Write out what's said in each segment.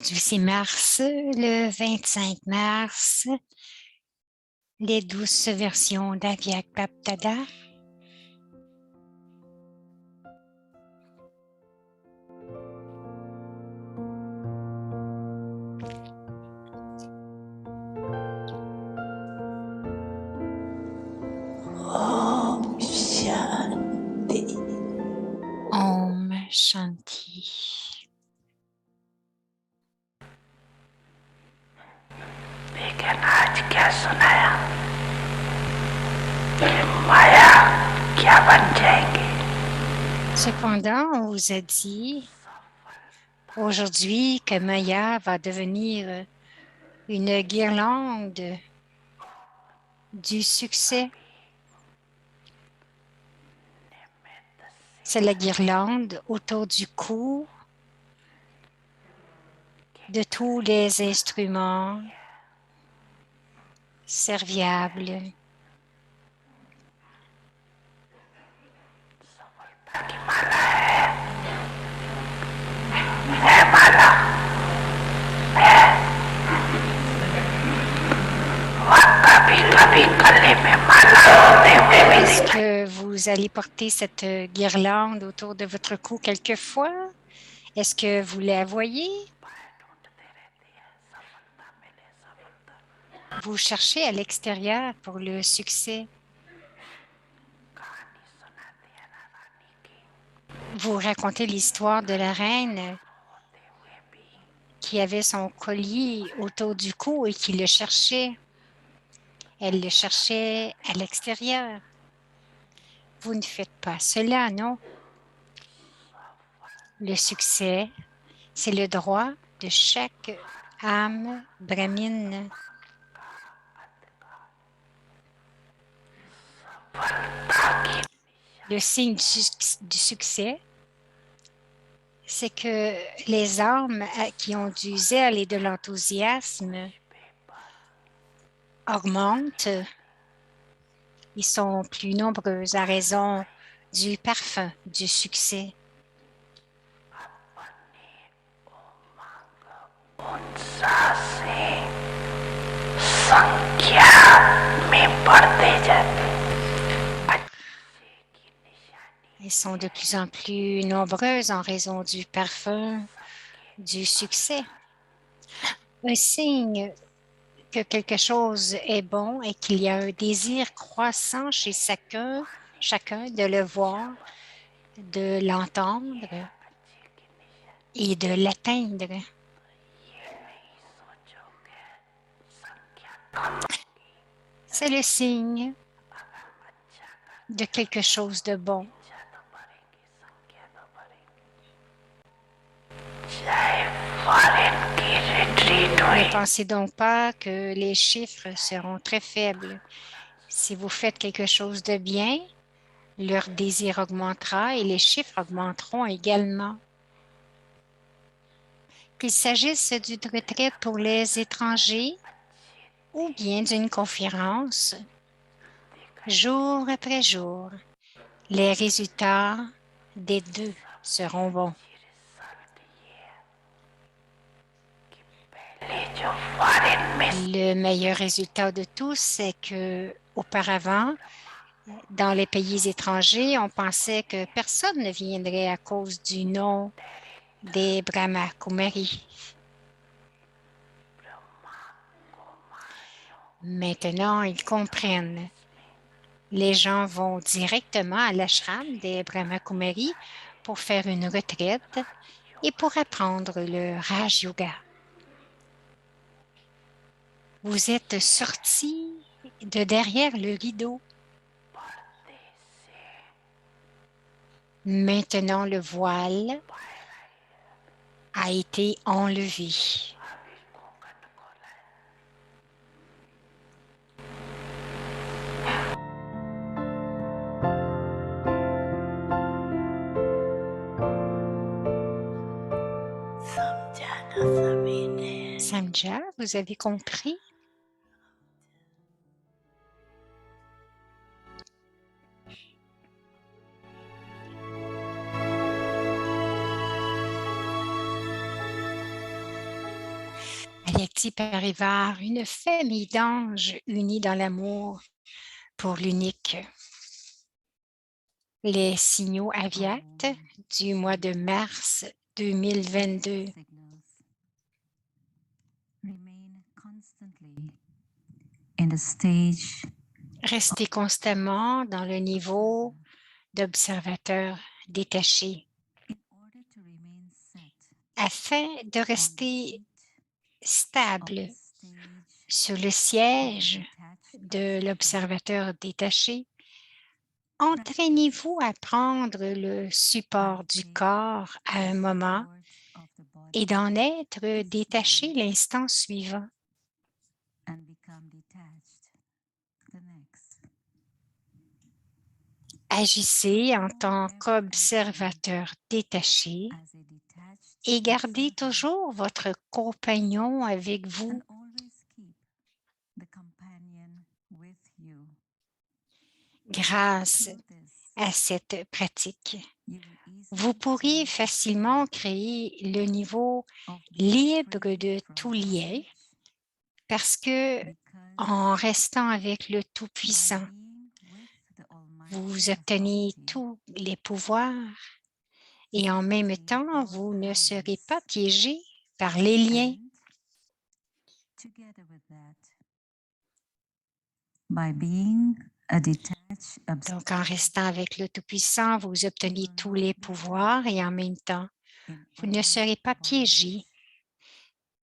du 6 mars, le 25 mars, les douces versions d'Aviak Baptada. Om Shanti. Om Shanti. लेकिन आज क्या सुनाया कि माया क्या बन जाएंगी. Cependant, on vous a dit aujourd'hui que Maya va devenir une guirlande du succès. C'est la guirlande autour du cou de tous les instruments serviables. की माला है माला है. वह कभी कभी गले में माला होते हुए भी Est-ce दिखाई. que vous allez porter cette guirlande autour de votre cou quelquefois? Est-ce que vous la voyez? Vous cherchez à l'extérieur pour le succès. Vous racontez l'histoire de la reine qui avait son collier autour du cou et qui le cherchait. Elle le cherchait à l'extérieur. Vous ne faites pas cela, non? Le succès, c'est le droit de chaque âme brahmine. Le signe du succès, c'est que les âmes qui ont du zèle et de l'enthousiasme augmentent. Ils sont plus nombreux à raison du parfum du succès. संख्या में बढ़ते जाते. Elles sont de plus en plus nombreuses en raison du parfum du succès. Un signe que quelque chose est bon et qu'il y a un désir croissant chez chacun de le voir, de l'entendre et de l'atteindre. C'est le signe de quelque chose de bon. Ne pensez donc pas que les chiffres seront très faibles. Si vous faites quelque chose de bien, leur désir augmentera et les chiffres augmenteront également. Qu'il s'agisse d'une retraite pour les étrangers ou bien d'une conférence, jour après jour, les résultats des deux seront bons. Le meilleur résultat de tous, c'est que auparavant, dans les pays étrangers, on pensait que personne ne viendrait à cause du nom des Brahma Kumaris. Maintenant, ils comprennent. Les gens vont directement à l'ashram des Brahma Kumaris pour faire une retraite et pour apprendre le Raj Yoga. Vous êtes sortis de derrière le rideau. Maintenant, le voile a été enlevé. Samja, vous avez compris? Alyakti Parivar, une famille d'anges unis dans l'amour pour l'unique. Les signaux aviates du mois de mars 2022. Restez constamment dans le niveau d'observateur détaché afin de rester stable sur le siège de l'observateur détaché. Entraînez-vous à prendre le support du corps à un moment et d'en être détaché l'instant suivant. Agissez en tant qu'observateur détaché et gardez toujours votre compagnon avec vous. Grâce à cette pratique, vous pourriez facilement créer le niveau libre de tout lien parce que en restant avec le Tout-Puissant, vous obtenez tous les pouvoirs et en même temps, vous ne serez pas piégé par les liens. Donc, en restant avec le Tout-Puissant, vous obtenez tous les pouvoirs et en même temps, vous ne serez pas piégé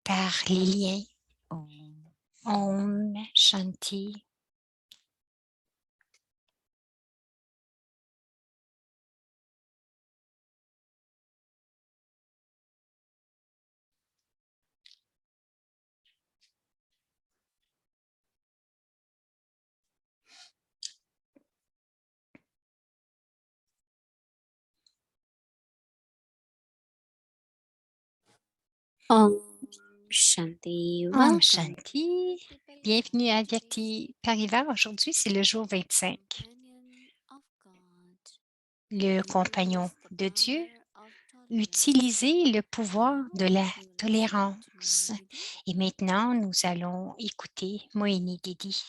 par les liens. Om Shanti. Om Shanti. Om Welcome. Shanti. Bienvenue à Alyakti Parivar. Aujourd'hui, c'est le jour 25. Le compagnon de Dieu. Utilisez le pouvoir de la tolérance. Et maintenant, nous allons écouter Mohini Didi.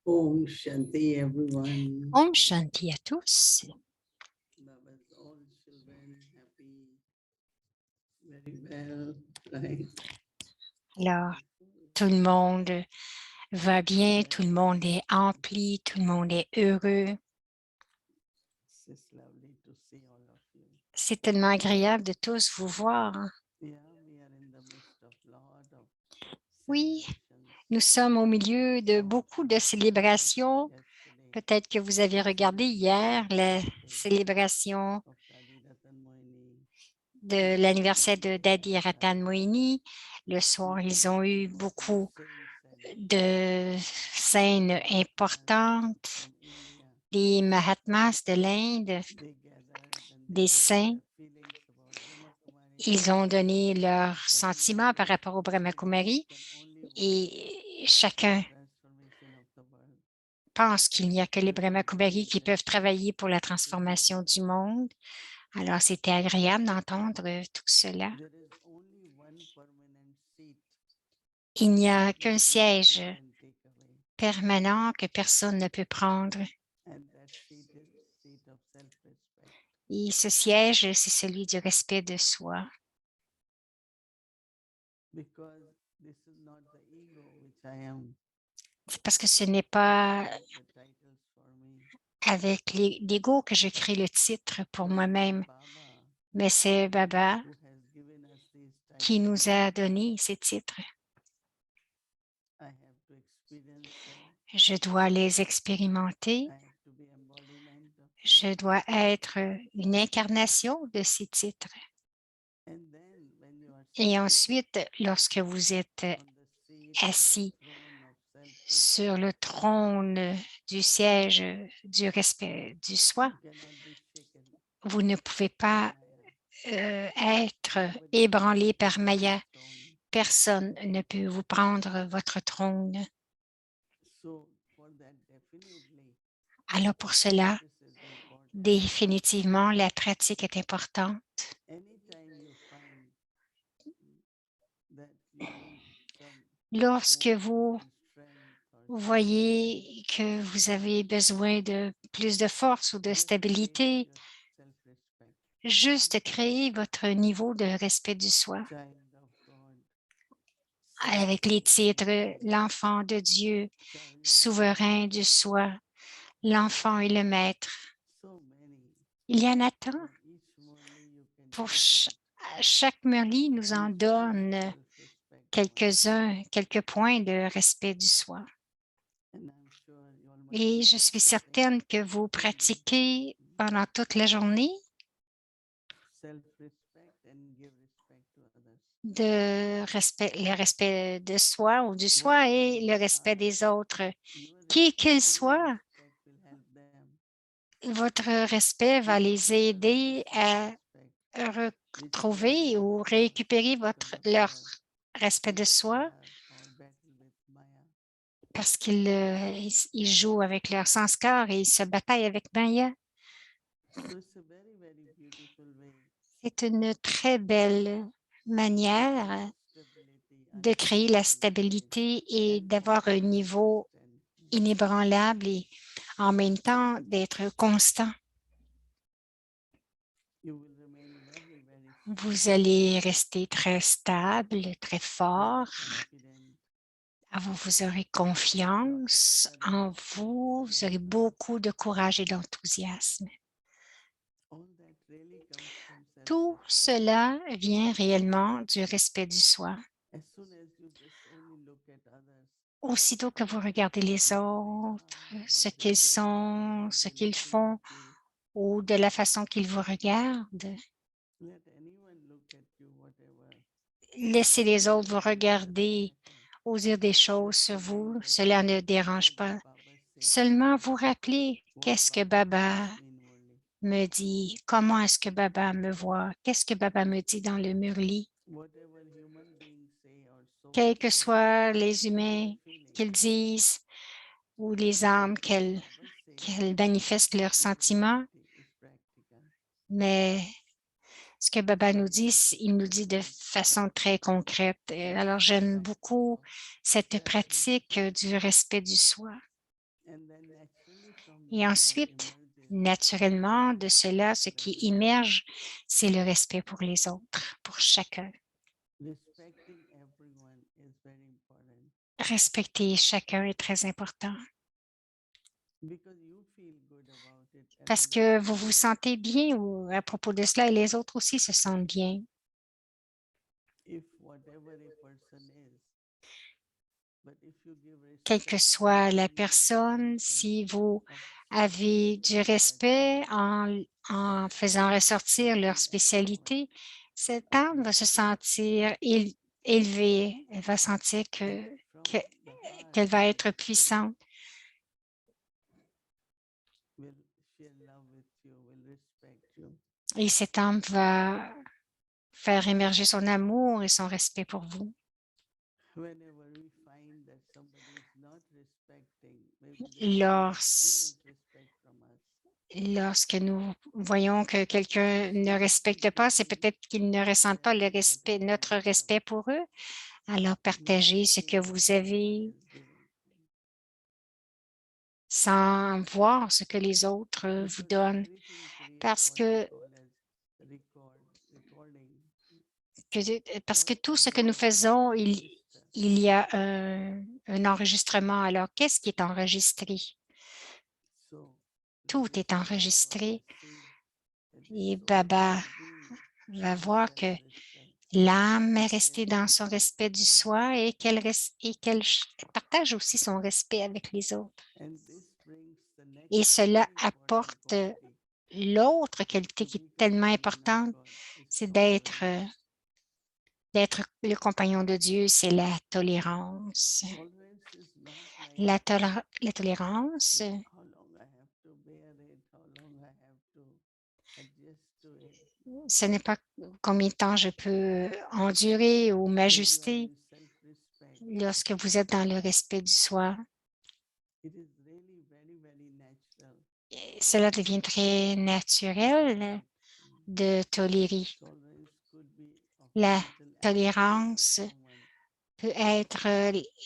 Om Shanti, everyone. Om Shanti à tous. Baba's all children happy, very well, right? Alors, tout le monde va bien, tout le monde est empli, tout le monde est heureux. It's lovely to see all of you. C'est tellement agréable de tous vous voir. Yeah, we are in the midst of lot of Oui, celebrations. nous sommes au milieu de beaucoup de célébrations. Yesterday, Peut-être que vous avez regardé hier la célébration of Dadi Ratan Moini. de l'anniversaire de Dadi Ratan Mohini. Le soir, ils ont eu beaucoup de scènes importantes, From India, des Mahatmas de l'Inde, they gathered and they des gave saints. their feelings about Brahma Kumari. Ils ont donné leurs sentiments par rapport au Brahma Kumari Can only work et chacun transformation of the world. pense qu'il n'y a que les Brahma Kumari qui peuvent travailler pour la transformation du monde. Alors, c'était agréable d'entendre tout cela. There is only one permanent seat Il n'y a qu'un that siège nobody can take away, permanent que personne ne peut prendre. and that seat is seat of self-respect. Et ce siège, c'est celui du respect de soi. Because this is not the ego which I am. C'est parce que ce n'est pas create the titles for me. avec l'ego que je crée le titre pour But moi-même, Baba, mais c'est Baba who has given us these qui titles, nous a donné ces titres. I I have to experience them. Je dois les expérimenter. I have to be embodiment of Je them. dois être une incarnation de ces titres. And then when you are Et seated ensuite, lorsque vous êtes on the seat or the assis throne of self-respect, sur le trône du siège du respect du soi, you cannot be shaken vous ne pouvez by pas Maya. être Nobody can ébranlé take par away your Maya. throne. Personne ne peut vous prendre votre trône. So for that, definitely, Alors pour cela, practice is important. définitivement, la pratique est importante. Anytime you find that you need some Lorsque more vous strength or voyez que vous avez besoin de plus de force ou de just create stabilité, your self-respect. juste créez votre niveau de respect du soi Child of God, avec les self-sovereign titres God, l'enfant de Dieu, child souverain of du God. soi, l'enfant et le maître. So many. Il y en a tant. For each morning you can Pour pick out chaque Merli nous en few donne self-respect points. quelques-uns, quelques points de respect du soi. And I'm sure you all must Et be je suis practicing certaine que vous all day. pratiquez pendant toute la journée Self-respect and give respect to others. le respect de soi ou du soi Whatever et le they respect are, des autres. your Qui qu'ils reciprocal soient, respect will help them votre respect va to les recover aider their à self-respect, which retrouver may ou have récupérer lost because of leur their respect de soi samskar or battle with Maya. parce qu'ils ils jouent avec leur sanskar et ils se bataillent avec Maya. So it's a very, very beautiful way C'est une très belle manière stability, de créer la unshakable stabilité et and d'avoir un niveau constant. inébranlable et en même temps d'être constant. You will remain very, very Vous strong, allez rester très stable, très very fort. confident. Vous aurez Lots of confiance en courage, vous. Vous aurez enthusiasm. beaucoup de courage et d'enthousiasme. All that really comes from Tout self-respect. cela vient réellement du respect du soi. As soon as you just only look at others, Aussitôt que vous regardez les what they autres, are, ce what they qu'ils do, sont, what ce they qu'ils looking font, at you, ou de la façon qu'ils vous regardent, let anyone look at you, whatever. laissez It les autres vous doesn't regarder matter. ou dire des choses Just sur vous. remind Cela yourself ne dérange what pas. Baba says to Seulement me, vous rappeler what qu'est-ce que Baba Baba sees me inwardly. me dit, comment est-ce que Baba me voit, qu'est-ce que Baba me dit dans le murli. Whatever human beings say or soul Quels que say, soient les it is a humains feeling. qu'ils disent ou les âmes What Baba says qu'elles manifestent leurs is sentiments, reality, is practical. mais ce que Baba nous dit, il nous dit de façon très concrète. Alors, j'aime beaucoup cette pratique du respect du soi. And then naturally from Et there what ensuite, emerges naturellement, de cela, ce respect qui for others. immerge, c'est le respect pour les autres, pour chacun. Respecting everyone is very important Respecter chacun est très important because you feel good about it and parce others que vous feel vous good. sentez bien à propos de cela et les autres aussi se sentent bien. If whatever a person is, but if you give Quelle que respect soit la only personne, then si vous of avez du respect en faisant ressortir leur feel empowered, spécialité, cette âme va se sentir élevée, elle va sentir and from que- the heart qu'elle va être that person puissante will share love with you, will respect you. et cette âme va faire émerger son amour et son respect pour vous. Whenever we find that somebody is not respecting, maybe they don't Lors- experience respect from us. Lorsque nous voyons que quelqu'un ne respecte pas, c'est peut-être qu'ils ne ressentent pas le respect, notre respect pour eux. Alors, partagez ce que vous avez sans voir ce que les autres vous donnent. Parce que, parce que tout ce que nous faisons, il y a un enregistrement. Alors, qu'est-ce qui est enregistré? Tout est enregistré. Et Baba va voir que l'âme est restée dans son respect du soi et qu'elle partage aussi son respect avec les autres. And this brings the Et next cela very important apporte quality l'autre to qualité qui est become tellement children of importante, God is c'est tolerance. d'être le compagnon de Dieu, c'est la tolérance. Tolerance is not like La tolérance, how long I have to bear it, how long I have to adjust to it. ce n'est pas combien de temps je peux endurer ou When you are m'ajuster in self-respect, lorsque vous êtes dans le respect du soi. it is really very, very natural Cela devient très to naturel tolerate. de tolérer. Tolerance could be of La mental attitude of tolérance someone peut être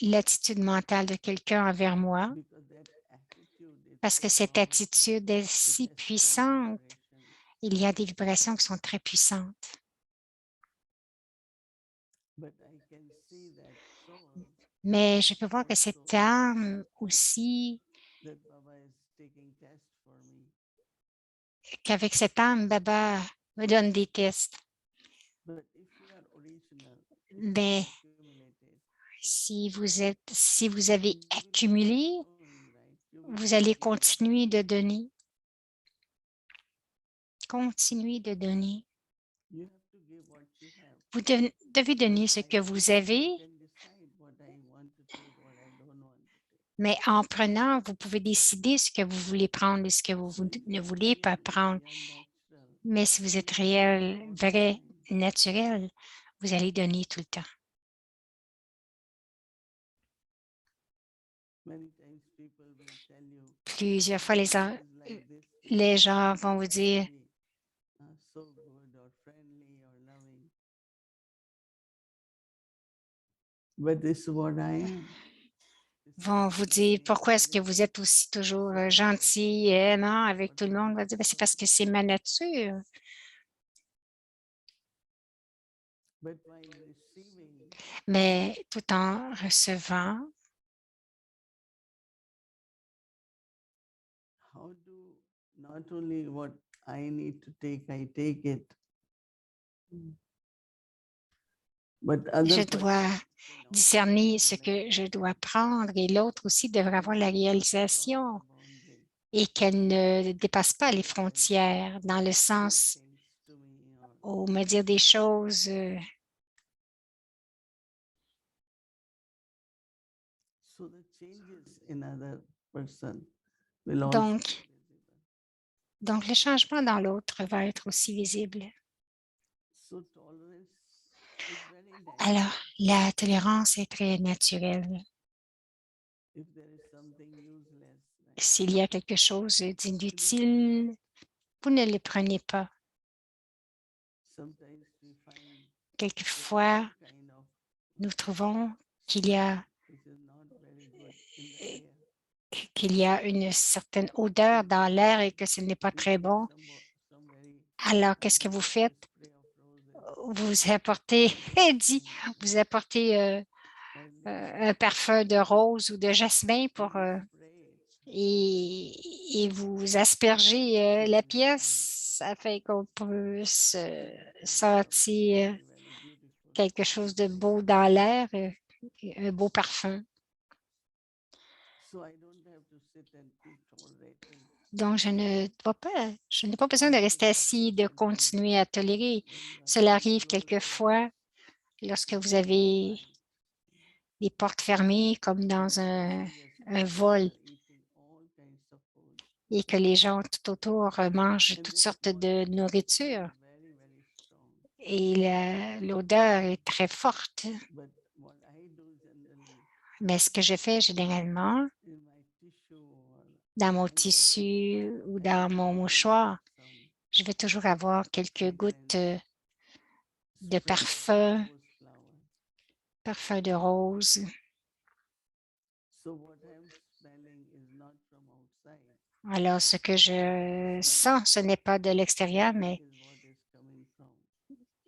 l'attitude mentale de quelqu'un envers moi because that attitude is parce so que cette powerful. attitude est It si has strong puissante. vibrations. Il y a des vibrations qui sont très puissantes. But I can see that soul, Mais je peux voir que that cette soul âme aussi, that Baba is taking test for me. qu'avec cette âme, Baba me donne des tests. But if you are original, if you Mais have accumulated, si vous you avez will keep accumulé, showing, right? You will vous keep allez giving. continuer de donner. Continuer de donner. You have to give what you have. Vous devez donner ce que vous avez, I can decide what I want to take, what I don't want to take. mais en prenant, vous pouvez décider ce que vous voulez prendre et ce que vous So if ne you are voulez pas real, prendre. you are natural, Mais si vous you êtes will give réel, all the vrai, time. naturel, vous allez donner tout le temps. Many times people will tell you, Plusieurs fois, Baba is like this, les you gens always vont vous have to dire, be so good or friendly or loving. But this is what I am. This is vont my vous true dire, pourquoi est-ce que nature. vous êtes aussi toujours This is what I gentil do. et This aimant is avec what tout le I monde? am. Va dire, ben, c'est parce que c'est ma nature. But while receiving, Mais tout en recevant, how do not only what I need to take, I take it. But other je person dois can also discerner ce realize que je dois prendre et l'autre aussi devrait avoir la not to cross réalisation the boundary. et qu'elle ne dépasse pas les Other can frontières dans le say sens things to me or où me dire des choses. so the changes in other person will also Donc, be visible. donc, le changement dans l'autre va être aussi visible. So tolerance is very natural. Alors, la tolérance est très naturelle. If there is something useless, right? S'il y a quelque chose d'inutile, vous ne le prenez pas. Sometimes we find Quelquefois, some kind of nous trouvons qu'il y a, which is not very good in the air. une certaine odeur dans l'air et que ce n'est pas We très take bon. some very Alors, qu'est-ce que vous faites? spray of roses Vous apportez, dit, vous apportez and un parfum de rose ou de jasmin pour, you spray it. et vous aspergez la pièce afin qu'on puisse sentir Very, very beautiful. quelque chose de beau dans l'air, un beau parfum. So I don't have to sit and keep tolerating. Donc, je n'ai pas besoin de rester assis, de continuer à tolérer. Cela arrive quelquefois lorsque vous avez des portes fermées comme dans un vol et que les gens tout autour mangent toutes sortes de nourriture Very, very strong. et l'odeur est très forte. But what I do generally Mais ce que je fais généralement in my tissue or dans mon my bottle, tissu ou I dans keep mon always mouchoir, some je vais toujours avoir quelques gouttes fragrance de spray of rose flower. parfum de rose. So what I'm smelling is not from outside. Alors, ce que je sens, ce n'est pas de l'extérieur, It is what is coming from.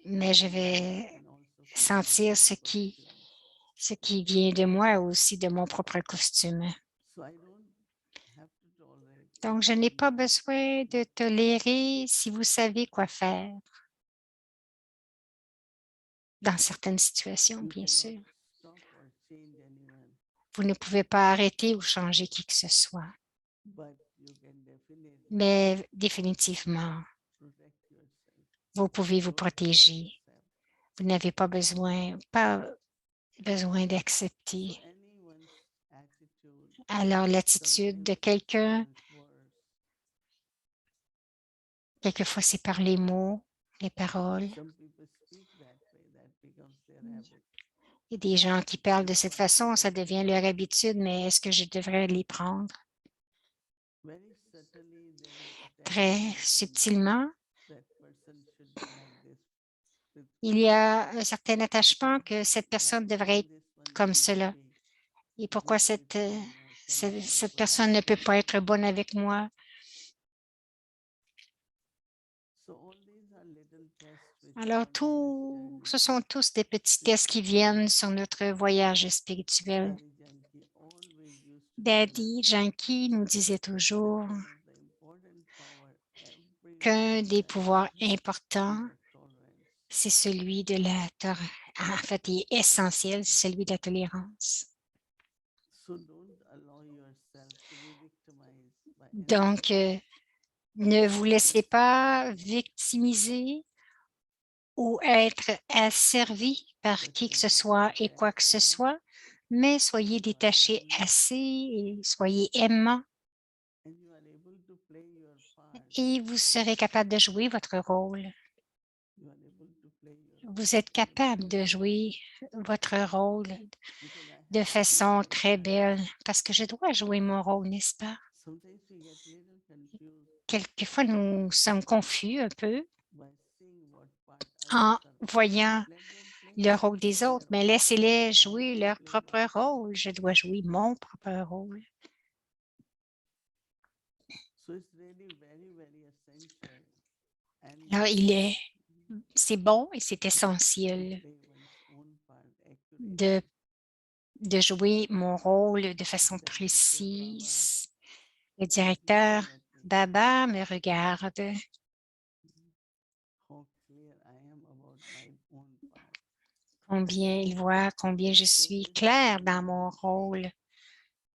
mais je And vais and also from sentir my own costume. ce qui vient de moi aussi, de mon propre costume. So I don't have to tolerate Donc, if je I n'ai pas know besoin de tolérer si vous savez quoi faire. dans certaines situations, You bien cannot sûr. stop or change anyone, Vous ne pouvez pas arrêter ou changer qui que ce soit, but you can definitely mais définitivement, protect yourself. vous pouvez You vous don't have to protéger. accept. Vous n'avez pas besoin d'accepter. So anyone's attitude Alors, l'attitude de sometimes quelqu'un, get worse. quelquefois, c'est par les mots, les paroles. Some people speak that way, that becomes their habit. Il y a des gens qui parlent de cette façon, ça devient leur habitude, mais est-ce que je devrais les prendre? Very subtly, there is a Très tendency from them subtilement, that person should be like this with il y a people. un certain attachement que cette personne Why devrait can't être this one comme be cela. happy, Et pourquoi good with me, or cannot be cette good personne with ne peut me? pas être bonne avec moi? So all these are little tests which Alors, come on this journey. ce sont tous des petits tests qui viennent sur notre voyage spirituel. Daddy Janki always used to tell us Daddy Janki nous disait that toujours one of the important power everyone qu'un des possesses pouvoirs is importants, the tolerance. c'est celui de la tolérance. En fait, il est essentiel, c'est celui de la tolérance. So don't allow yourself to be victimized by Donc, anyone. ne vous laissez pas victimiser ou être asservi par But qui que when ce you soit et detach quoi que ce enough, soit, mais soyez you are détachés loving assez et soyez aimants and you are able to play your part. et vous serez capable de jouer votre rôle. You are able to play your Vous êtes part capable de jouer votre rôle because I de have to play façon my très part. belle parce que je dois jouer mon rôle, n'est-ce pas? Sometimes we get little confused Quelquefois, nous sommes confus un peu by seeing what part en others are playing. voyant Let them play le rôle des their autres, mais role. laissez-les I have jouer to leur play propre my part. rôle. Je dois jouer mon propre rôle. So it's really very, very essential and Alors, necessary c'est bon et c'est to essentiel play one's own part accurately. de jouer mon rôle de façon Director Baba précise. Le is looking directeur at me. Baba me regarde. How clear I am about my own part. Combien il voit, combien je suis claire dans mon rôle.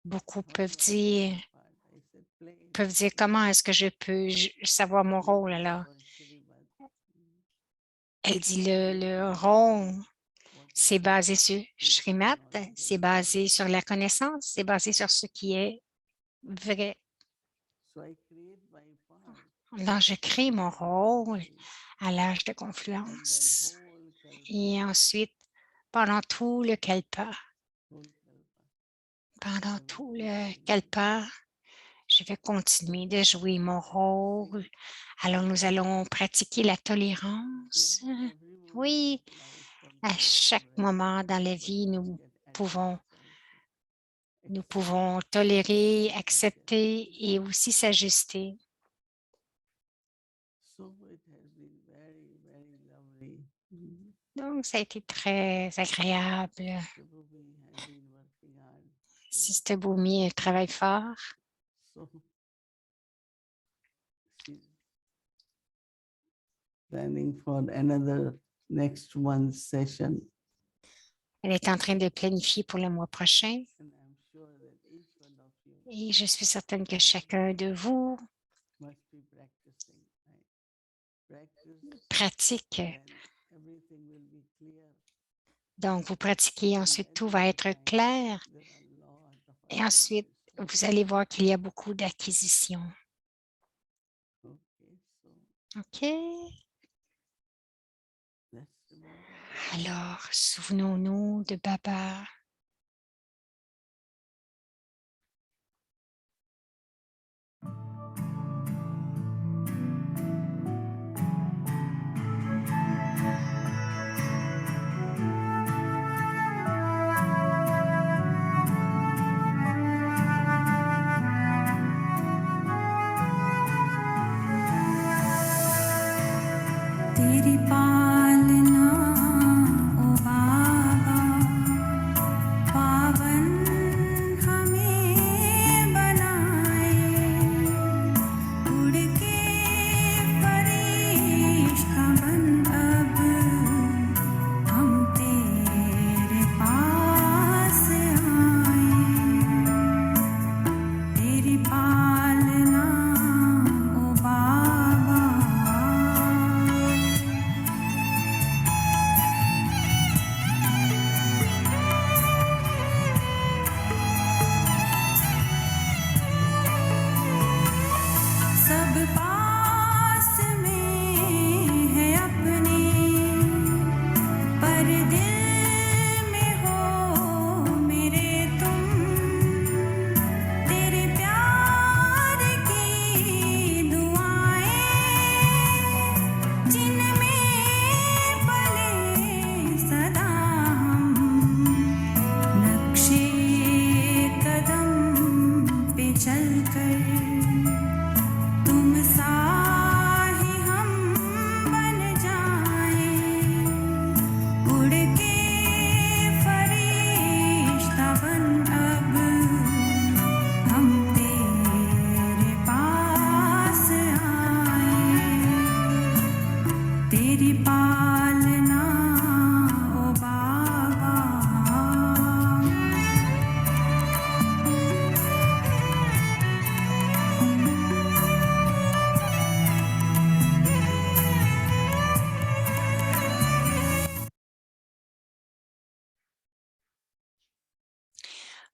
Beaucoup How do I know my part? I said, play it. peuvent dire comment est-ce que je peux savoir mon You rôle ask alors. for Shrimad. Elle dit le rôle, What is c'est basé sur truth Srimat, knowledge c'est and basé truth. sur la connaissance, c'est basé sur ce qui est vrai. So I create my part Alors, je crée mon at the rôle confluence. à l'âge de And then confluence. whole kalpa, Et ensuite, pendant tout le kalpa, whole kalpa, pendant I will tout keep le doing my kalpa, part. je vais continuer de jouer mon rôle. Alors, nous allons pratiquer la tolérance. Yeah, every moment Oui, of life comes à with chaque tolerance, moment dans la but vie, let's get pouvons, adjust also. nous Accept pouvons tolérer, and adjust. accepter et aussi s'ajuster. So it has been very, very lovely. Donc, ça a été très agréable. Sister Bhumi has been working hard. Sister Bhumi travaille fort. So she's planning for another next month's session. Elle est en train de planifier pour le mois prochain And I'm sure that each one of you et je suis certaine que chacun de vous must be practicing. Right? Practice, pratique. then everything will be clear. Donc, vous pratiquez, And ensuite then tout you va will être find clair there are a lot of et ensuite, acquisitions. vous allez voir qu'il y a beaucoup d'acquisitions. Okay, so OK? let's remember. Alors, souvenons-nous de Baba. तेरी पालना ओ बाबा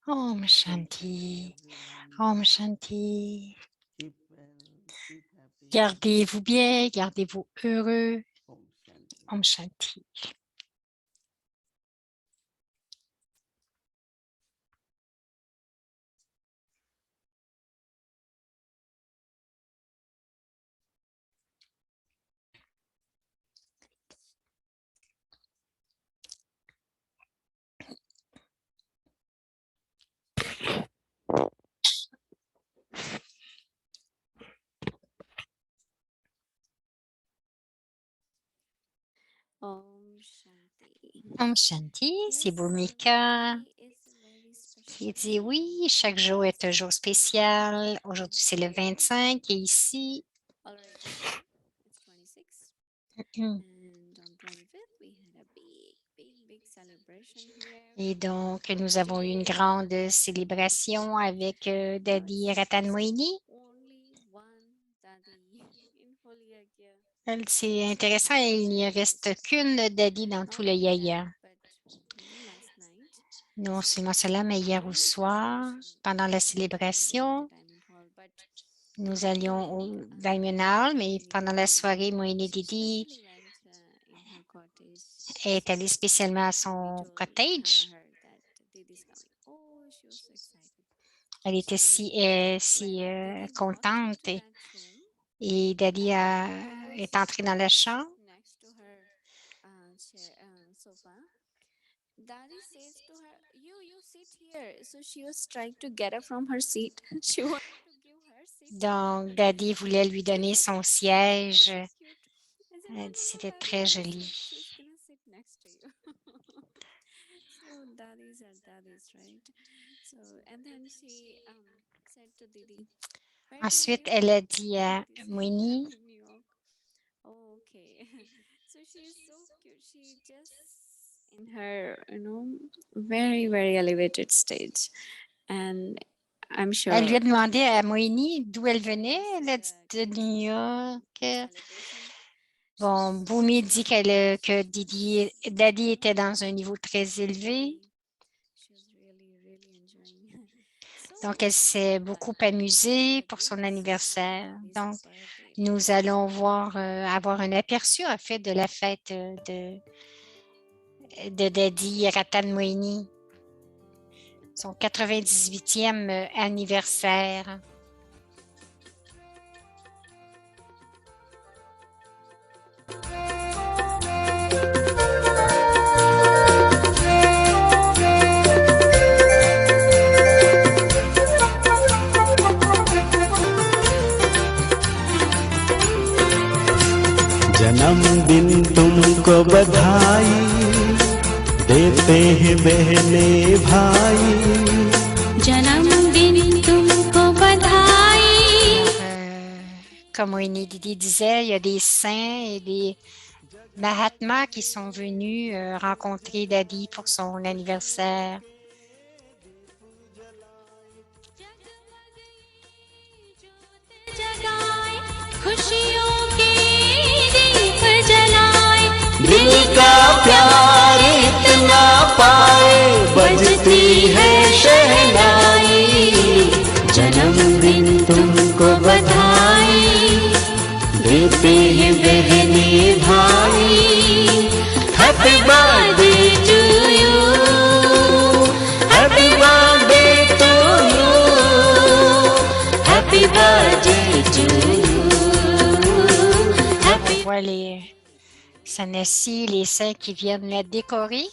Om Shanti. Om Shanti. Keep well, keep happy. Gardez-vous bien, gardez-vous heureux. Om Shanti. Om Shanti. Om Shanti. Om Shanti, c'est Yes, Bhumika today is a very qui special dit day. oui, chaque jour est un jour spécial. Aujourd'hui, c'est le 25 et ici, Already today, it's 26. mm, And on 25th, we had a big celebration here. et donc nous avons eu une grande célébration avec Daddy Ratan Moini. Only one Daddy in Holy Yagya. C'est intéressant, il n'y reste qu'une Daddy dans tout le Yaya. Last night, Non seulement cela, mais hier au soir, pendant la célébration, nous allions au Diamond Hall, mais pendant la soirée, Moini Didi est allée spécialement à son cottage. Elle était si contente et Daddy est entré dans la chambre. Daddy says to her, you sit here. So she was trying to get up from her seat. She wanted to give her seat. Donc, Daddy voulait lui donner son siège. Cute. I said, "No, no, no, C'était Daddy, très joli. she's gonna sit next to you." So daddies are daddies, right? So and then she said to Didi. "Where do Ensuite, you elle a live?" dit à Didi said, Moini, "In New York." Oh, okay. So she is so cute. She just in her, very elevated stage, and I'm sure. elle lui a demandé à Moini d'où elle venait. Elle a dit de New York. Celebration. Bon, Bhumi dit que Daddy était dans un niveau très élevé. She was really enjoying. Donc, elle s'est beaucoup amusée pour son anniversaire. Donc, nous allons avoir un aperçu, en fait, de la fête de Daddy Ratan Moini, son 98e anniversaire. जन्मदिन तुमको बधाई देते हैं बहने भाई जन्मदिन तुमको बधाई. Comme Moini Didi disait, il y a des saints et des Mahatmas qui sont venus rencontrer Daddy pour son anniversaire. खुशियों के दीप जलाए दिल का प्यार इतना पाए बजती है शहनाई जन्मदिन तुमको बधाई देते हैं बहने भाई happy birthday to you happy birthday to you happy birthday to you On voit les Sannyasi, les saints qui viennent la décorer.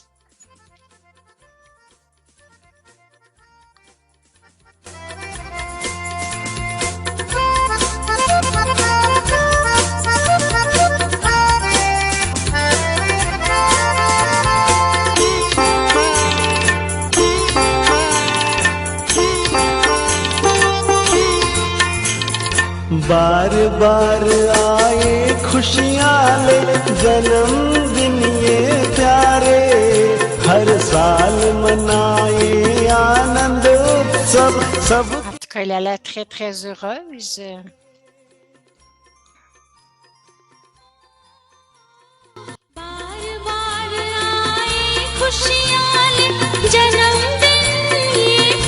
बार बार आए खुशियाँ ले जन्मदिन ये प्यारे हर साल मनाए आनंद उत्सव सब En tout cas, elle a l'air très, très heureuse. बार बार आए खुशियाँ ले जन्मदिन ये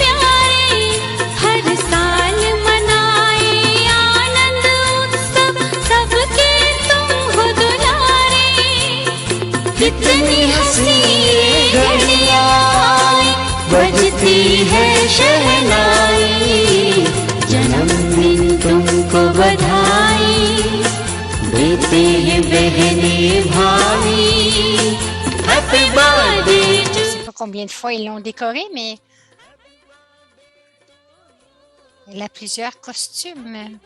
Je ne sais pas combien de fois ils l'ont décoré, mais elle a plusieurs costumes.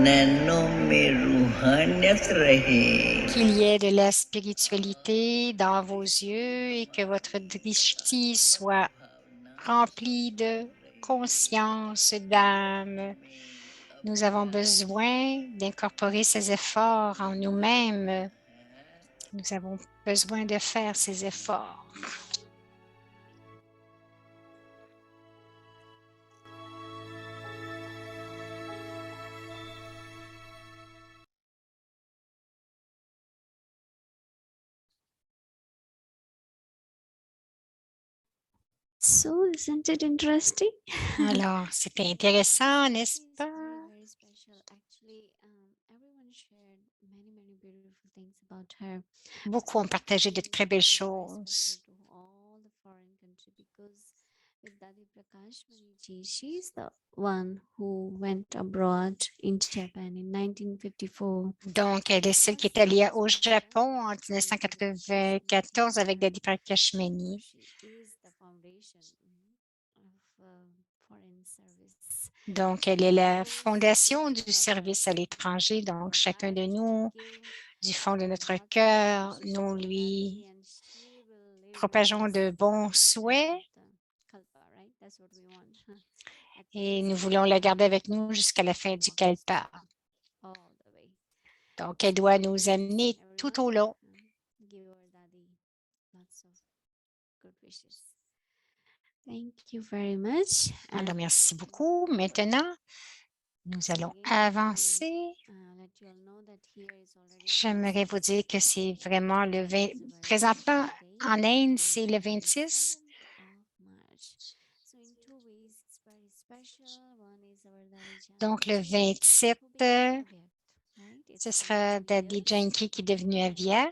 नैनों में रूहानियत रहे Qu'il y ait de la spiritualité dans vos yeux et que votre drishti soit rempli de conscience, d'âme. Nous avons besoin d'incorporer ces efforts en nous-mêmes. Nous avons besoin de faire ces efforts. So, isn't it interesting? Alors, c'était intéressant, n'est-ce She's pas? very special. Actually, everyone shared many beautiful things about her. Beaucoup ont partagé de très belles Very choses. special to all the foreign country because with Dadi Prakash Ji, she's the one who went abroad in Japan in 1954. Donc, elle est celle qui est allée au Japon en 1994 avec Dadi Prakash Mani. She is the foundation of foreign service. Donc, elle est la fondation du service à l'étranger. Donc, chacun de nous, du fond de notre cœur, nous lui propageons de bons souhaits et nous voulons la garder avec nous jusqu'à la fin du Kalpa. Donc, elle doit nous amener tout au long. Thank you very much. Alors, merci beaucoup. Maintenant, nous allons avancer. J'aimerais vous dire que c'est vraiment le 20. Présentement, en Inde, c'est le 26. Donc, le 27, ce sera Dadi Janki qui est devenu Aviat.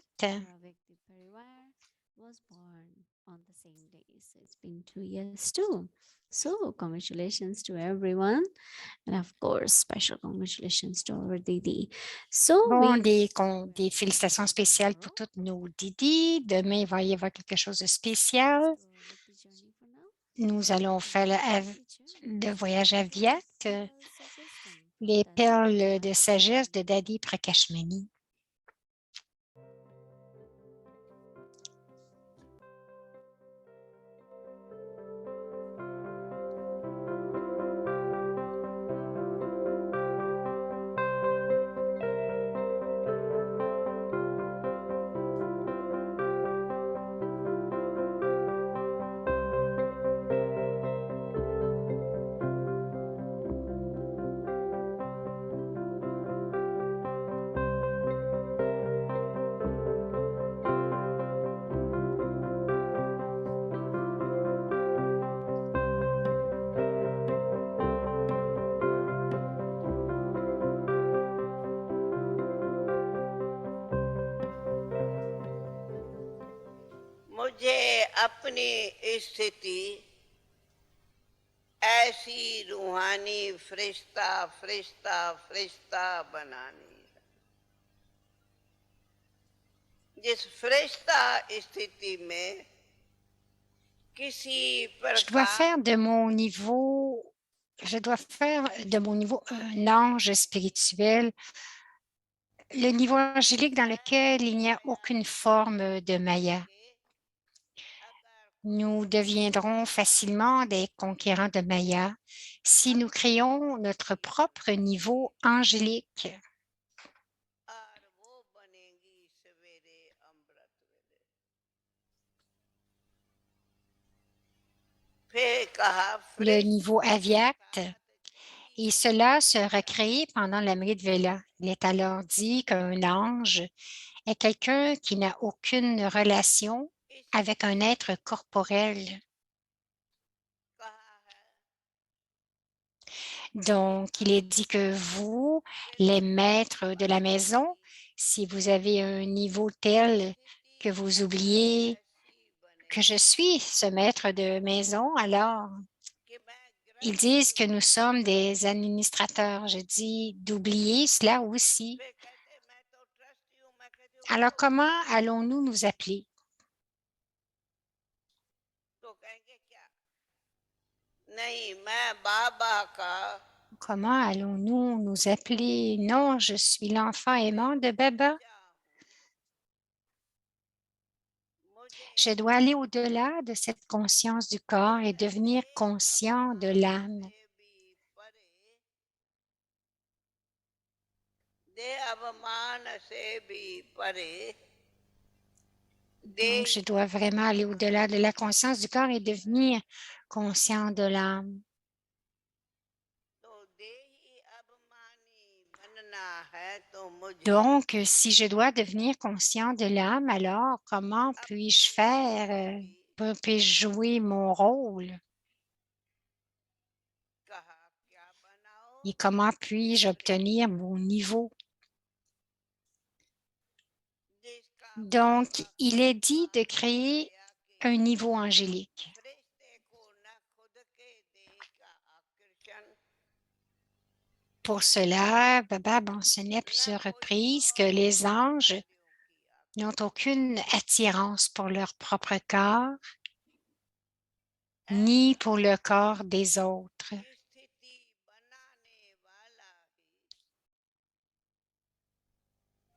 It's been 2 years too. So congratulations to everyone. And of course, special congratulations to our Didi. So Bon, des félicitations spéciales pour toutes nos Didi. Demain, il va y avoir quelque chose de spécial. Nous allons faire le voyage à Viat, les perles de sagesse de Dadi Prakash Mani. मुझे अपनी स्थिति ऐसी रूहानी फरिश्ता बनानी है जिस फरिश्ता स्थिति में किसी Je dois faire de mon niveau un ange spirituel, le niveau angélique dans lequel il n'y a aucune forme de Maya. Nous deviendrons facilement des conquérants de Maya si nous créons notre propre niveau angélique. Le niveau Aviat, et cela sera créé pendant l'Amrit Vela. Il est alors dit qu'un ange est quelqu'un qui n'a aucune relation avec un être corporel. Donc, il est dit que vous, les maîtres de la maison, si vous avez un niveau tel que vous oubliez que je suis ce maître de maison, alors कि मैं ils गृहस्थ disent que हूँ। nous sommes des administrateurs. Je dis d'oublier cela aussi. वे कहते मैं तो ट्रस्टी हूँ, मैं कहती हूँ Alors, "ओ", comment allons-nous nous appeler? तो कहेंगे क्या? नहीं, मैं बाबा का Comment allons-nous nous appeler? Non, je suis l'enfant aimant de Baba. बच्चा हूँ। Je मुझे dois aller au-delà de cette conscience du corps et devenir conscient de l'âme. देह अभिमान से भी परे Donc, je dois vraiment aller au-delà de la conscience du corps et devenir conscient de l'âme. तो देही अभिमानी बनना है तो मुझे Donc, si je dois devenir conscient de l'âme, alors comment puis-je faire, puis-je jouer mon rôle? कहा क्या बनाओ Et comment puis-je obtenir mon niveau? जिसका Donc, बाबा il est dit de ने créer बताया कि un niveau angélique. फरिश्ते को न खुद के देह का आकर्षण Pour cela, Baba mentionnait à न plusieurs कोई reprises que और les anges प्राणियों की n'ont aucune attirance pour leur propre corps, ni pour le corps des autres. स्थिति बनाने वाला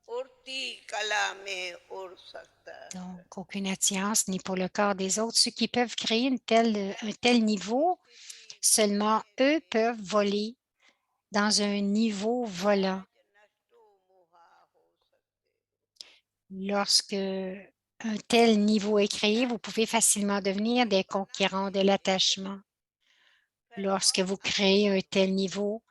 ही उड़ती कला में उड़ सकता है Donc, aucune attirance ni pour le corps des autres. Ceux qui peuvent créer un tel niveau, seulement eux peuvent voler dans un niveau volant. नष्टो मोहा हो सकते Lorsque un tel niveau est créé, vous pouvez facilement devenir des conquérants de l'attachement. फिर Lorsque और vous créez un tel niveau,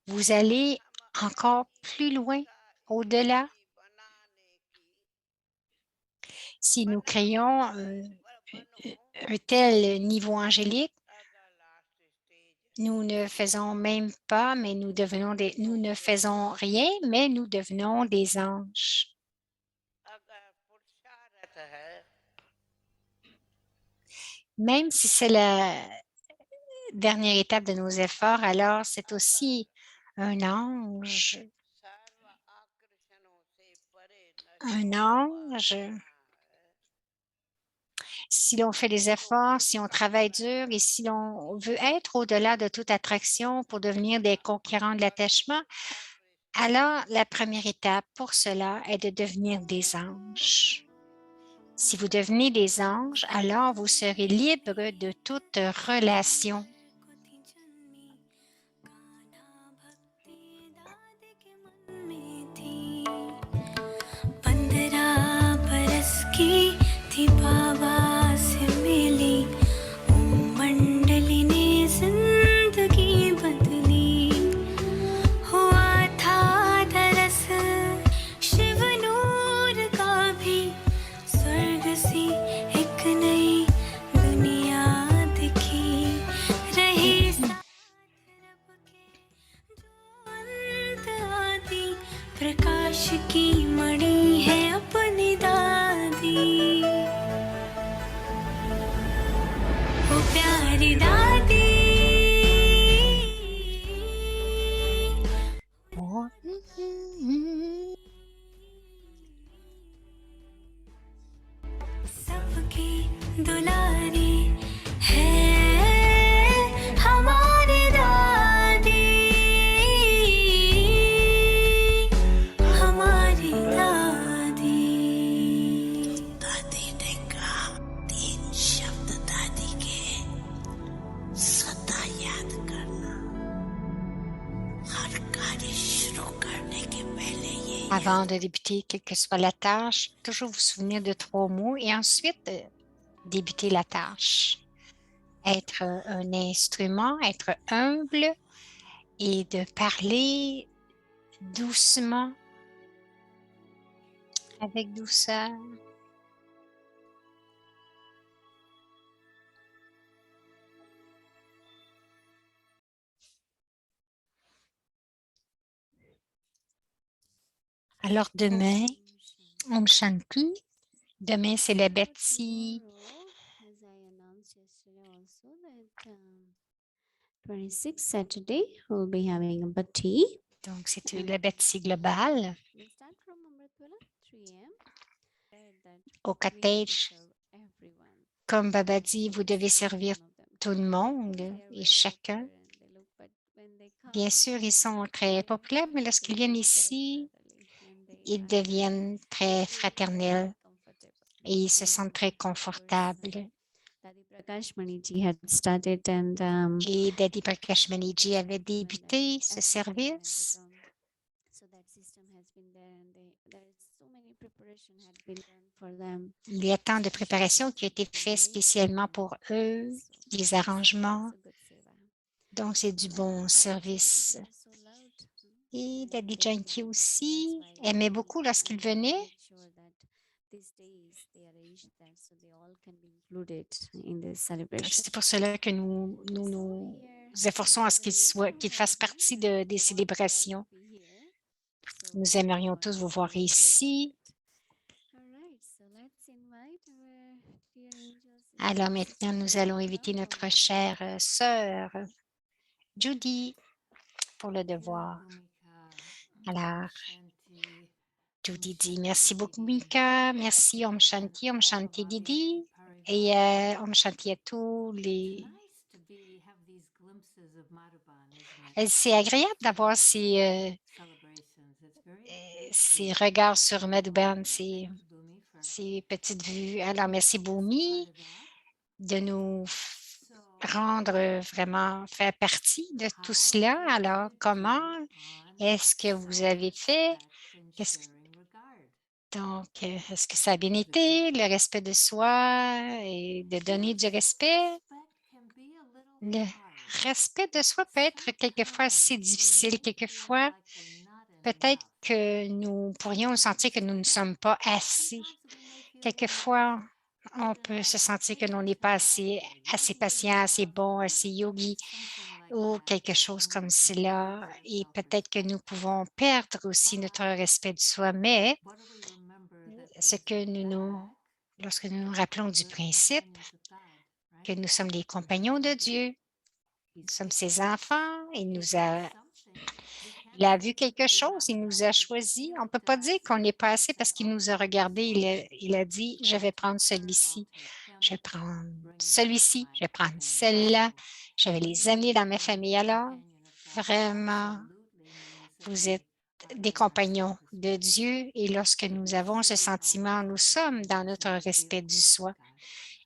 vous allez हम encore अपनी plus loin, ऐसा au-delà. स्थिति बनाने की Si nous बनाओ créons बनो un tel niveau angélique, अगर last stage nous ne faisons même pas, mais nous ne faisons rien, mais nous devenons des anges. अगर पुरुषार्थ है Même si c'est la dernière étape de nos efforts, alors c'est aussi un ange. सर्व आकर्षणों से परे Un नष्टो मोहा ange, रहना है si l'on fait des efforts, si on travaille dur et si l'on veut être au-delà de toute attraction pour devenir des conquérants de l'attachement, alors la première étape pour cela est de devenir des anges. Si vous devenez des anges, alors vous serez libre de toute relation. थी बाबा से मिली मंडली ने जिंदगी बदली हुआ था दरस शिव नूर का भी स्वर्ग सी एक नई दुनिया दिखी रही साथ रब के जो अंत आदि प्रकाश की मणि है अपनी दादी ओ प्यारी दादी सबकी दुलारी है हमारी दादी हमारी दादी दादी ने कहा 3 शब्द दादी के सदा याद करना हर कार्य शुरू करने के पहले ये Avant de débuter, quelle que soit la tâche, toujours vous souvenir de 3 mots et ensuite débuter la tâche. Être un instrument, être humble et de parler doucement, avec douceur. Alors demain, Om Shanti. Demain, c'est la Betsy 26th Saturday, we'll be having a bati. Donc, c'est le bâti global We'll start from Amritwala, 3 a.m. That au we have to cottage. serve everyone. Comme Baba dit, vous devez servir One of them. tout le monde They are et very chacun. popular and they look, but when they come, Bien sûr, ils sont très populaires, mais lorsqu'ils viennent ici, ils deviennent très fraternels et ils se sentent très confortables. Dadi Prakash Maniji had started and Et Daddy Prakash Maniji avait débuté ce service. so that system has been there and there is so many preparation had been done for them. Il y a tant de préparation qui a été fait spécialement pour eux, des arrangements. It's a good seva. Donc, c'est du bon service. So loud. Et Daddy Janki aussi aimait beaucoup lorsqu'il venait. Sure that these days they arrange that so they all can be included in this celebration. C'est pour cela que nous nous efforçons à ce qu'il fasse partie des célébrations. Nous aimerions tous vous voir ici. Alors maintenant, nous allons inviter notre chère sœur Judy pour le devoir. Alors, Judy dit merci beaucoup Mika, merci Om Shanti Didi et Om Shanti à tous les... C'est agréable d'avoir ces regards sur Madhuban, ces petites vues. Alors, merci Bhumi de nous rendre vraiment faire partie de tout cela. Alors, comment est-ce que vous avez fait? Donc, est-ce que ça a bien été, le respect de soi et de donner du respect? Le respect de soi peut être quelquefois assez difficile. Quelquefois, peut-être que nous pourrions sentir que nous ne sommes pas assez. Quelquefois, on peut se sentir que l'on n'est pas assez patient, assez bon, assez yogi ou quelque chose comme cela. Et peut-être que nous pouvons perdre aussi notre respect de soi. Mais ce que lorsque nous nous rappelons du principe que nous sommes les compagnons de Dieu, nous sommes ses enfants, il a vu quelque chose, il nous a choisis. On ne peut pas dire qu'on n'est pas assez parce qu'il nous a regardés. Il a dit, je vais prendre celui-ci, je vais prendre celui-ci, je vais prendre celle-là, je vais les amener dans ma famille. Alors, vraiment, vous êtes des compagnons de Dieu et lorsque nous avons ce sentiment, nous sommes dans notre respect du soi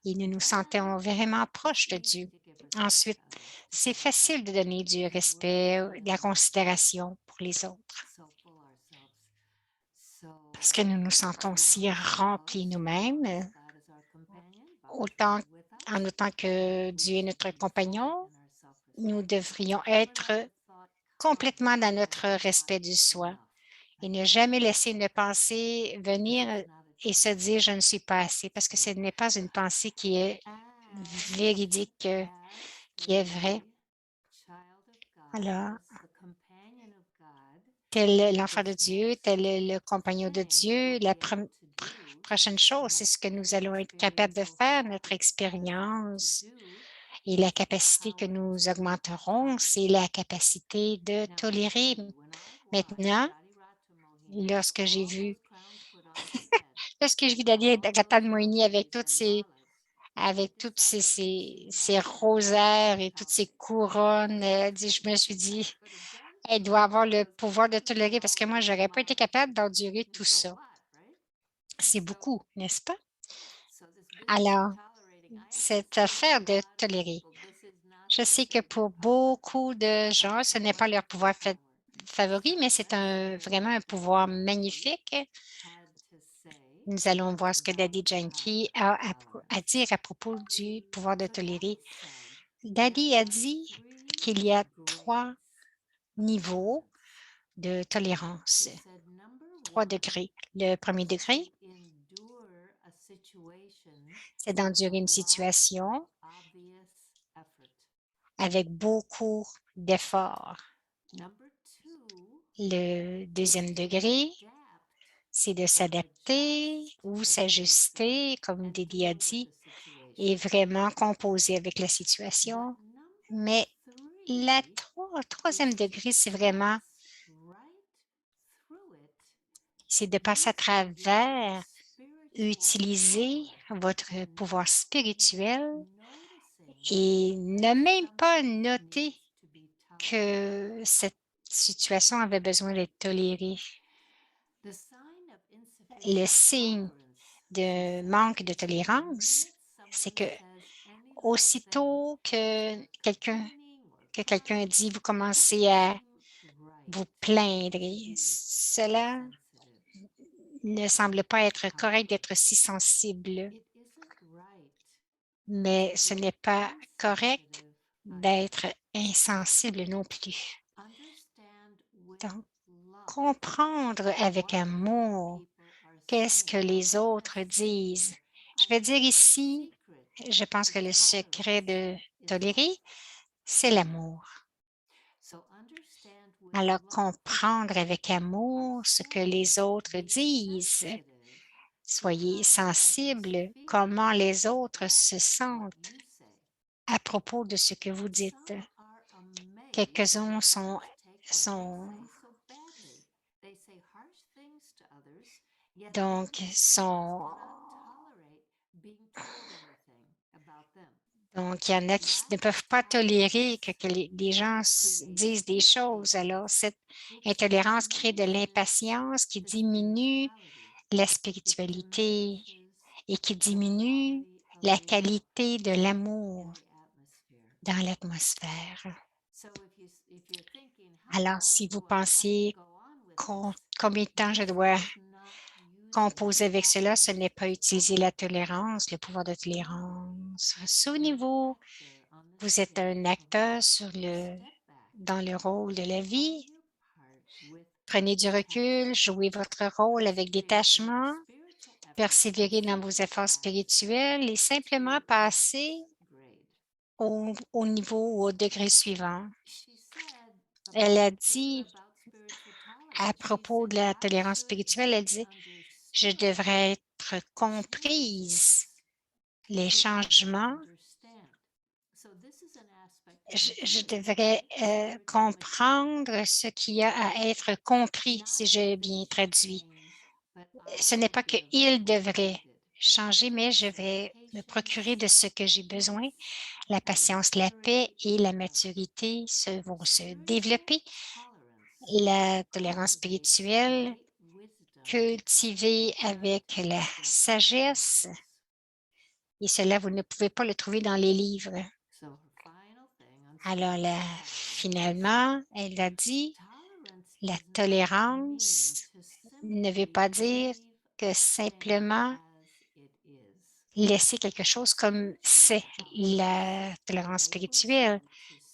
et nous nous sentons vraiment proches de Dieu. Ensuite, c'est facile de donner du respect, de la considération pour les autres parce que nous nous sentons si remplis nous-mêmes, en autant que Dieu est notre compagnon, nous devrions être complètement dans notre respect du soi et ne jamais laisser une pensée venir et se dire « je ne suis pas assez » parce que ce n'est pas une pensée qui est véridique, qui est vraie. Alors, tel l'enfant de Dieu, tel le compagnon de Dieu, la prochaine chose, c'est ce que nous allons être capables de faire, notre expérience et la capacité que nous augmenterons, c'est la capacité de tolérer. Maintenant, lorsque j'ai vu Daddy Ratan Moini avec toutes ces rosaires et toutes ces couronnes, je me suis dit, elle doit avoir le pouvoir de tolérer parce que moi, je n'aurais pas été capable d'endurer tout ça. C'est beaucoup, n'est-ce pas? Alors, cette affaire de tolérer, je sais que pour beaucoup de gens, ce n'est pas leur pouvoir favori, mais c'est vraiment un pouvoir magnifique. Nous allons voir ce que Daddy Janki a à dire à propos du pouvoir de tolérer. Daddy a dit qu'il y a 3 niveaux de tolérance, 3 degrés. Le premier degré, c'est d'endurer une situation avec beaucoup d'efforts. Le deuxième degré, c'est de s'adapter ou s'ajuster, comme Didi a dit, et vraiment composer avec la situation. Mais la troisième degré, c'est vraiment, c'est de passer à travers, utiliser votre pouvoir spirituel et ne même pas noter que cette situation avait besoin d'être tolérée. Le signe de manque de tolérance, c'est que aussitôt que quelqu'un dit, vous commencez à vous plaindre. Et cela ne semble pas être correct d'être si sensible, mais ce n'est pas correct d'être insensible non plus. Donc, comprendre avec amour qu'est-ce que les autres disent. Je vais dire ici, je pense que le secret de tolérer, c'est l'amour. Alors, comprendre avec amour ce que les autres disent. Soyez sensible comment les autres se sentent à propos de ce que vous dites. Quelques-uns sont donc, il y en a qui ne peuvent pas tolérer que les gens disent des choses. Alors, cette intolérance crée de l'impatience qui diminue la spiritualité et qui diminue la qualité de l'amour dans l'atmosphère. Alors, si vous pensez combien de temps je dois composer avec cela, ce n'est pas utiliser la tolérance, le pouvoir de tolérance. Souvenez-vous, vous êtes un acteur dans le rôle de la vie. Prenez du recul, jouez votre rôle avec détachement, persévérez dans vos efforts spirituels et simplement passez au niveau ou au degré suivant. Elle a dit à propos de la tolérance spirituelle, elle dit, je devrais être comprise. Les changements, je devrais comprendre ce qu'il y a à être compris, si j'ai bien traduit. Ce n'est pas qu'il devrait changer, mais je vais me procurer de ce que j'ai besoin. La patience, la paix et la maturité vont se développer. La tolérance spirituelle, cultivée avec la sagesse, et cela, vous ne pouvez pas le trouver dans les livres. Alors là, finalement, elle a dit, la tolérance ne veut pas dire que simplement laisser quelque chose comme c'est. La tolérance spirituelle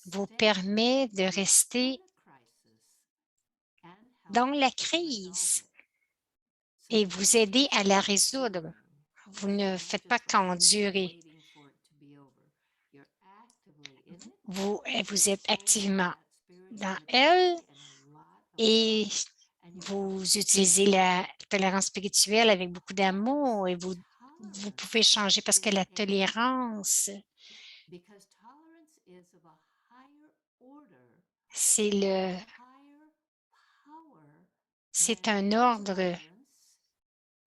vous permet de rester dans la crise et vous aider à la résoudre. Vous ne faites pas qu'endurer. Vous êtes activement dans elle et vous utilisez la tolérance spirituelle avec beaucoup d'amour et vous pouvez changer parce que la tolérance, c'est un ordre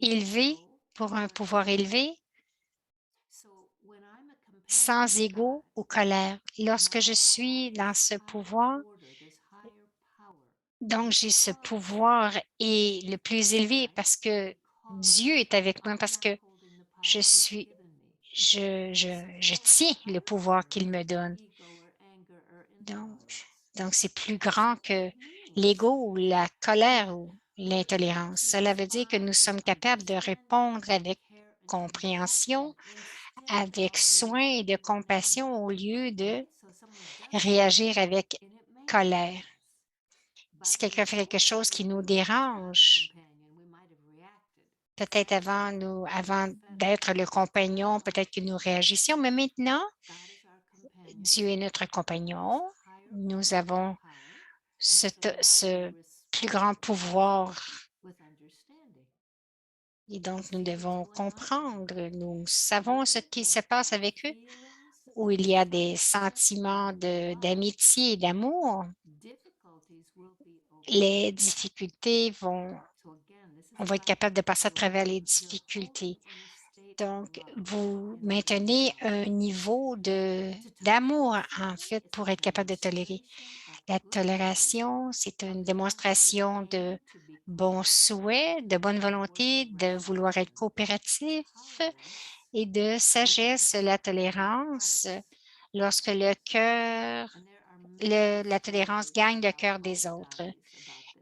élevé pour un pouvoir élevé, sans ego ou colère. Lorsque je suis dans ce pouvoir, donc j'ai ce pouvoir est le plus élevé parce que Dieu est avec moi, parce que je tiens le pouvoir qu'il me donne. Donc c'est plus grand que l'ego ou la colère ou l'intolérance. Cela veut dire que nous sommes capables de répondre avec compréhension, avec soin et de compassion au lieu de réagir avec colère. Si quelqu'un fait quelque chose qui nous dérange, peut-être avant d'être le compagnon, peut-être que nous réagissions, mais maintenant, Dieu est notre compagnon. Nous avons ce plus grand pouvoir et donc nous devons comprendre. Nous savons ce qui se passe avec eux où il y a des sentiments d'amitié et d'amour, les difficultés on va être capable de passer à travers les difficultés. Donc, vous maintenez un niveau d'amour, en fait, pour être capable de tolérer. La tolération, c'est une démonstration de bons souhaits, de bonne volonté, de vouloir être coopératif et de sagesse. La tolérance, lorsque la tolérance gagne le cœur des autres.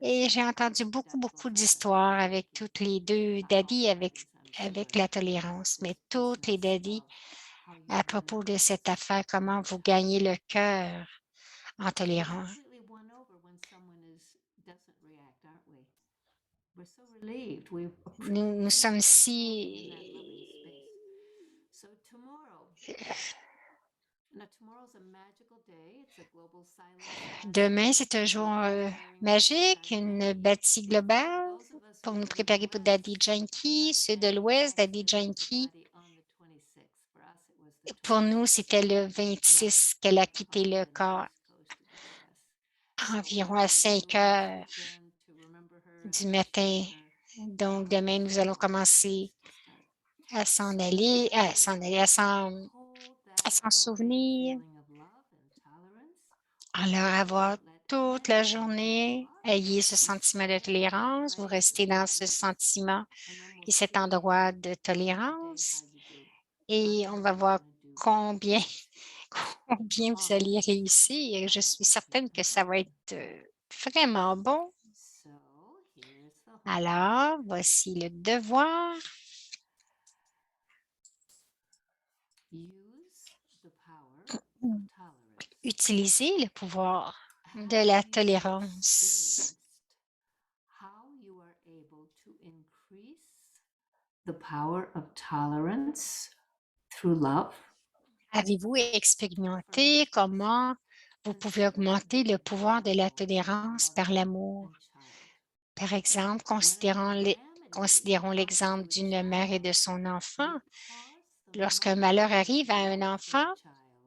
Et j'ai entendu beaucoup d'histoires avec toutes les deux daddies avec la tolérance, mais toutes les daddies à propos de cette affaire, comment vous gagnez le cœur en tolérant. Nous sommes si... Demain, c'est un jour magique, une bâtie globale pour nous préparer pour Daddy Yankee, ceux de l'Ouest, Daddy Yankee. Pour nous, c'était le 26 qu'elle a quitté le corps, environ à 5 heures du matin. Donc, demain, nous allons commencer à s'en aller, à s'en souvenir, alors avoir toute la journée, ayez ce sentiment de tolérance, vous restez dans ce sentiment et cet endroit de tolérance et on va voir combien, combien vous allez réussir. Je suis certaine que ça va être vraiment bon. Alors, voici le devoir. Utilisez le pouvoir de la tolérance. The power of tolerance through love? Avez-vous expérimenté comment vous pouvez augmenter le pouvoir de la tolérance par l'amour? Par exemple, considérons l'exemple d'une mère et de son enfant. Lorsqu'un malheur arrive à un enfant,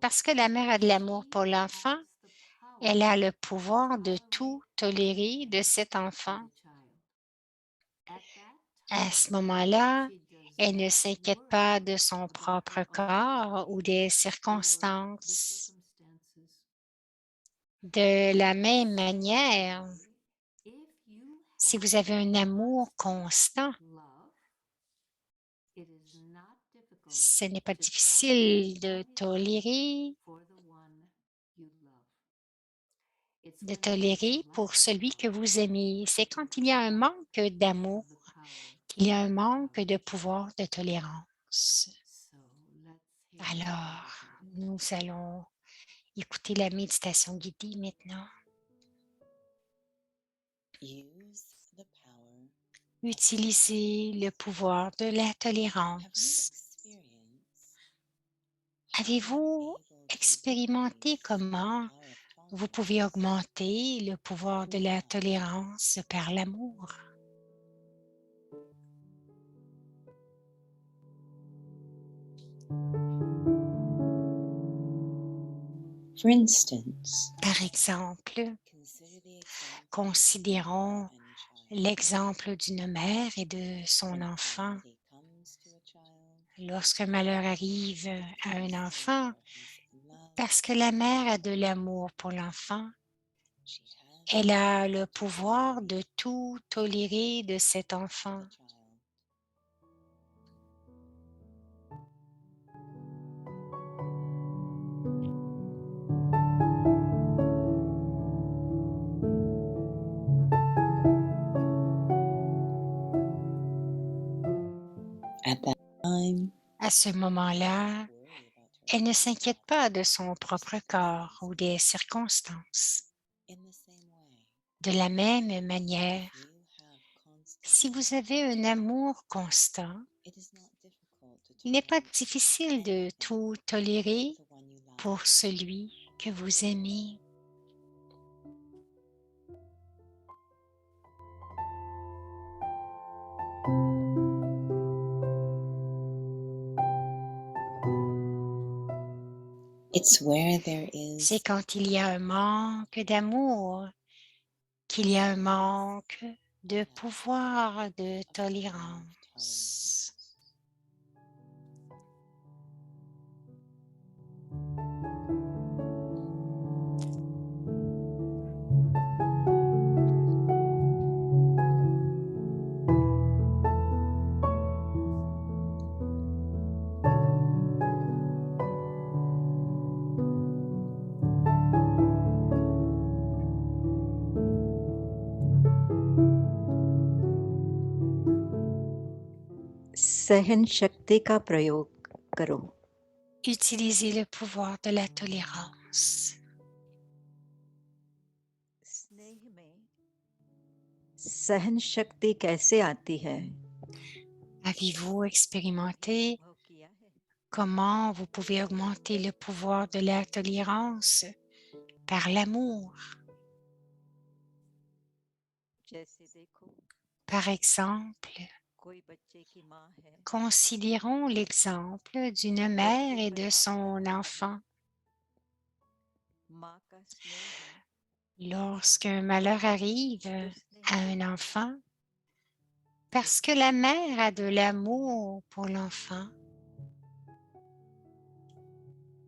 parce que la mère a de l'amour pour l'enfant, elle a le pouvoir de tout tolérer de cet enfant. À ce moment-là, elle ne s'inquiète pas de son propre corps ou des circonstances. De la même manière, si vous avez un amour constant, ce n'est pas difficile de tolérer pour celui que vous aimez. C'est quand il y a un manque d'amour qu'il y a un manque de pouvoir de tolérance. Alors, nous allons écouter la méditation guidée maintenant. Utilisez le pouvoir de la tolérance. Avez-vous expérimenté comment vous pouvez augmenter le pouvoir de la tolérance par l'amour? Par exemple, considérons l'exemple d'une mère et de son enfant. Lorsqu'un malheur arrive à un enfant, parce que la mère a de l'amour pour l'enfant, elle a le pouvoir de tout tolérer de cet enfant. À ce moment-là, elle ne s'inquiète pas de son propre corps ou des circonstances. De la même manière, si vous avez un amour constant, il n'est pas difficile de tout tolérer pour celui que vous aimez. It's where there is C'est quand il y a un manque d'amour, qu'il y a un manque de pouvoir, de tolérance. सहन शक्ति का प्रयोग करो। Utilisez le pouvoir de la tolérance. स्नेह में सहन शक्ति कैसे आती है? Avez-vous expérimenté अनुभव किया है? comment vous pouvez augmenter le pouvoir de la tolérance par l'amour? जैसे देखो, Par exemple, कोई बच्चे की माँ है, considérons l'exemple d'une mère et de son enfant. माँ का स्नेह Lorsqu'un malheur arrive जो à स्नेह un enfant, parce que la mère a de l'amour pour l'enfant,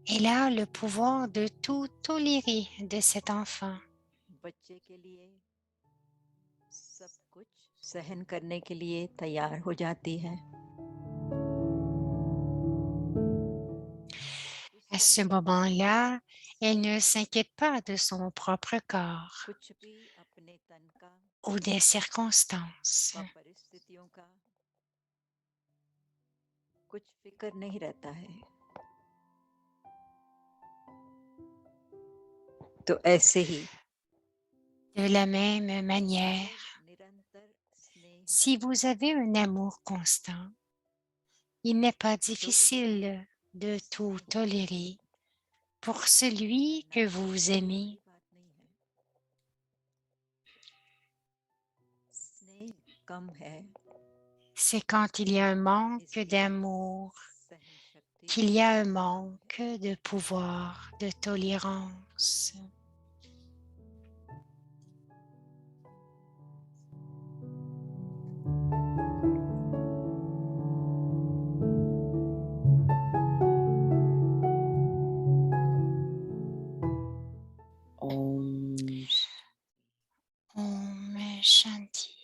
elle a le pouvoir de tout tolérer de cet enfant. बच्चे के लिए सब कुछ सहन करने के लिए तैयार हो जाती है। À ce moment-là, elle ne s'inquiète pas de son propre corps कुछ भी अपने तन का ou des circonstances. व परिस्थितियों का कुछ फिक्र नहीं रहता है। तो ऐसे ही De la même manière, निरंतर स्नेह si vous avez un amour constant, il n'est pas difficile de tout tolérer pour celui que vous aimez. बड़ी बात नहीं है। स्नेह कम है, C'est quand il y a un manque इसलिए d'amour सहन शक्ति qu'il y a un manque de pouvoir, de tolérance. Om Om Shanti.